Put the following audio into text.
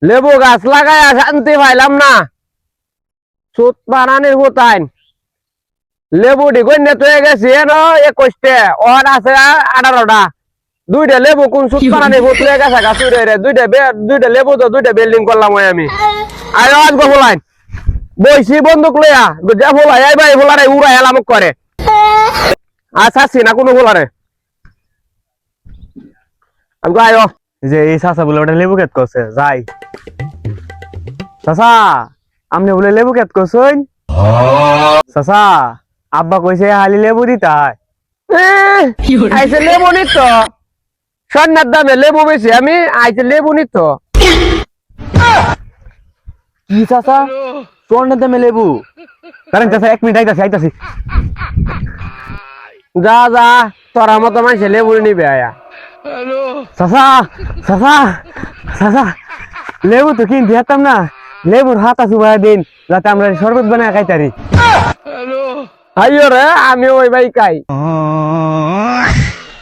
লেবু গাছ লাগায় শান্তি পাইলাম না। সুত বানানির হুতাইন লেবু ডিগন্য হয়ে গেছে 21টা, ওর আছে 18টা। দুইটা লেবু কোন সুত বানানি হুত হয়ে গেছে গাছ রে। দুইটা লেবু তো দুইটা বিল্ডিং করলাম আমি। আর আজ গো ফুলাইন বইছি বন্দুক লইয়া যা ফুলাই আই ভাই ফুলারে উড়া এলাম করে। আচ্ছা না কোনো ফুলারে আমি আয়ো যে এই চাচা বলে ওটা লেবু খেত করছে যাই। চাচা আপনি বলে লেবু খেত করছেন? চাচা আব্বা কইছে হালি লেবু দিতাই। আইসে লেবু নিত সন্ন্যার দামে লেবু বেশি আমি আইসে লেবু নিত। কি চাচা তোর দামে লেবু? কারণ চাচা 1 মিনিট আইতাছি। যা যা তোরা মতো মানুষে লেবু নিবে আয়া। চাচা চাচা চাচা লেবু তো কিনতে যেতাম না, লেবুর হাতা চুবাই দিন যাতে আমরা শরবত বানায় খাইতারি। আইও রে আমি ওই ভাই খাই।